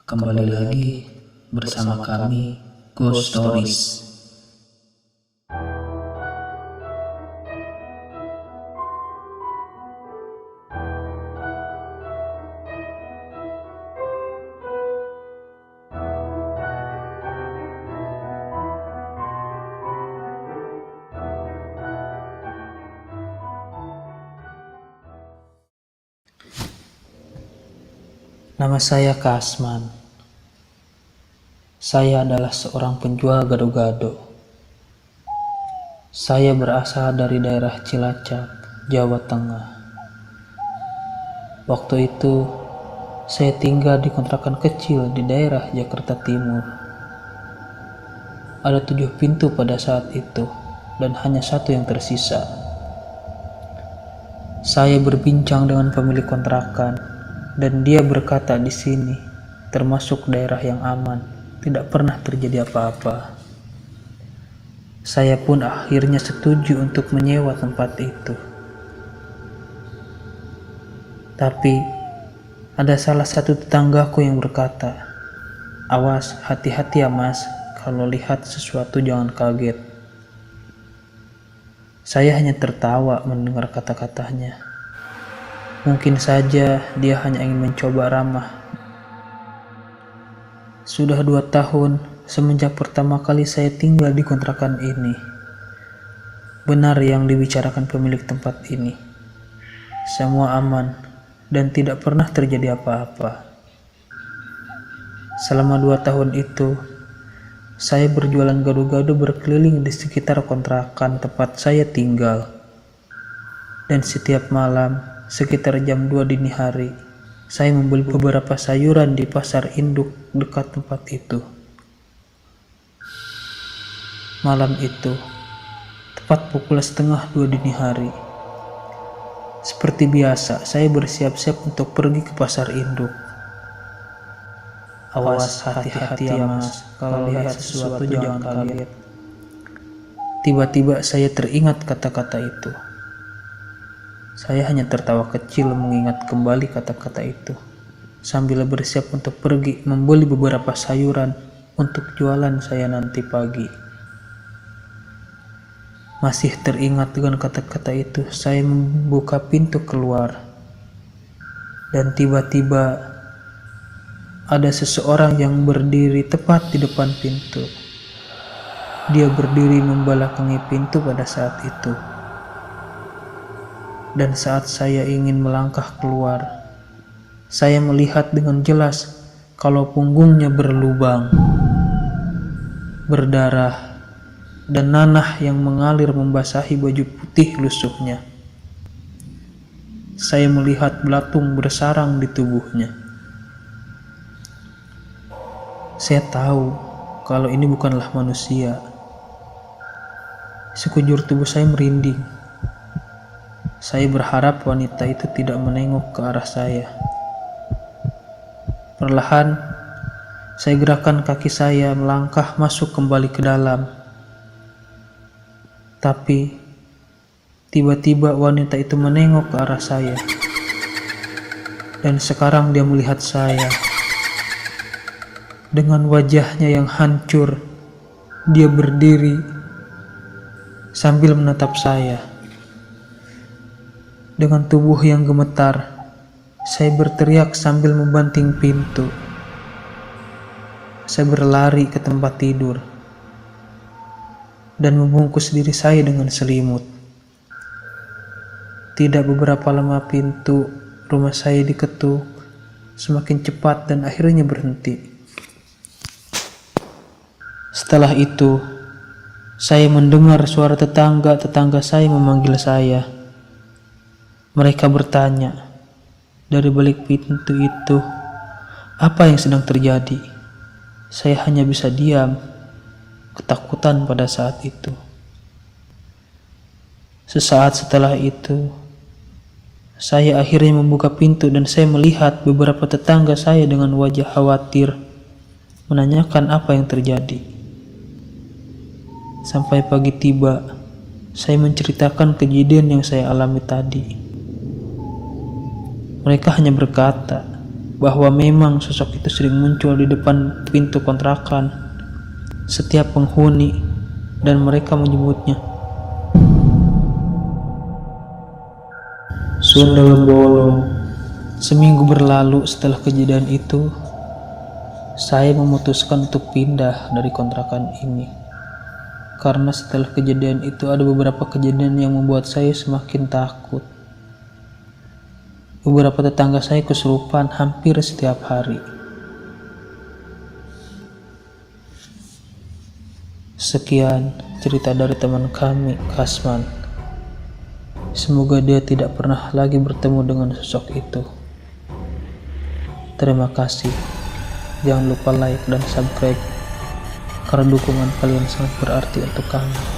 Kembali lagi bersama kami Ghost Stories. Nama saya Kasman. Saya adalah seorang penjual gado-gado. Saya berasal dari daerah Cilacap, Jawa Tengah. Waktu itu, saya tinggal di kontrakan kecil di daerah Jakarta Timur. Ada 7 pintu pada saat itu, dan hanya 1 yang tersisa. Saya berbincang dengan pemilik kontrakan, dan dia berkata di sini termasuk daerah yang aman, tidak pernah terjadi apa-apa. Saya pun akhirnya setuju untuk menyewa tempat itu. Tapi ada salah satu tetanggaku yang berkata, "Awas, hati-hati ya mas, kalau lihat sesuatu jangan kaget." Saya hanya tertawa mendengar kata-katanya. Mungkin saja dia hanya ingin mencoba ramah. Sudah 2 tahun semenjak pertama kali saya tinggal di kontrakan ini. Benar yang dibicarakan pemilik tempat ini. Semua aman dan tidak pernah terjadi apa-apa. Selama 2 tahun itu, saya berjualan gado-gado berkeliling di sekitar kontrakan tempat saya tinggal. Dan setiap malam, sekitar jam 2 dini hari, saya membeli beberapa sayuran di pasar induk dekat tempat itu. Malam itu, tepat pukul 1:30 dini hari. Seperti biasa, saya bersiap-siap untuk pergi ke pasar induk. "Awas, hati-hati ya mas, kalau lihat sesuatu jangan kaget." Tiba-tiba saya teringat kata-kata itu. Saya hanya tertawa kecil mengingat kembali kata-kata itu, sambil bersiap untuk pergi membeli beberapa sayuran untuk jualan saya nanti pagi. Masih teringat dengan kata-kata itu, saya membuka pintu keluar. Dan tiba-tiba ada seseorang yang berdiri tepat di depan pintu. Dia berdiri membelakangi pintu pada saat itu. Dan saat saya ingin melangkah keluar, saya melihat dengan jelas kalau punggungnya berlubang, berdarah, dan nanah yang mengalir membasahi baju putih lusuhnya. Saya melihat belatung bersarang di tubuhnya. Saya tahu kalau ini bukanlah manusia. Sekujur tubuh saya merinding. Saya berharap wanita itu tidak menengok ke arah saya. Perlahan, saya gerakan kaki saya melangkah masuk kembali ke dalam. Tapi, tiba-tiba wanita itu menengok ke arah saya. Dan sekarang dia melihat saya. Dengan wajahnya yang hancur, dia berdiri sambil menatap saya. Dengan tubuh yang gemetar, saya berteriak sambil membanting pintu. Saya berlari ke tempat tidur dan membungkus diri saya dengan selimut. Tidak beberapa lama pintu rumah saya diketuk semakin cepat dan akhirnya berhenti. Setelah itu, saya mendengar suara tetangga saya memanggil saya. Mereka bertanya, dari balik pintu itu, apa yang sedang terjadi? Saya hanya bisa diam, ketakutan pada saat itu. Sesaat setelah itu, saya akhirnya membuka pintu dan saya melihat beberapa tetangga saya dengan wajah khawatir, menanyakan apa yang terjadi. Sampai pagi tiba, saya menceritakan kejadian yang saya alami tadi. Mereka hanya berkata, bahwa memang sosok itu sering muncul di depan pintu kontrakan setiap penghuni, dan mereka menyebutnya Sunda Bolong. Seminggu berlalu setelah kejadian itu, saya memutuskan untuk pindah dari kontrakan ini. Karena setelah kejadian itu ada beberapa kejadian yang membuat saya semakin takut. Beberapa tetangga saya kesurupan hampir setiap hari. Sekian cerita dari teman kami, Kasman. Semoga dia tidak pernah lagi bertemu dengan sosok itu. Terima kasih. Jangan lupa like dan subscribe, karena dukungan kalian sangat berarti untuk kami.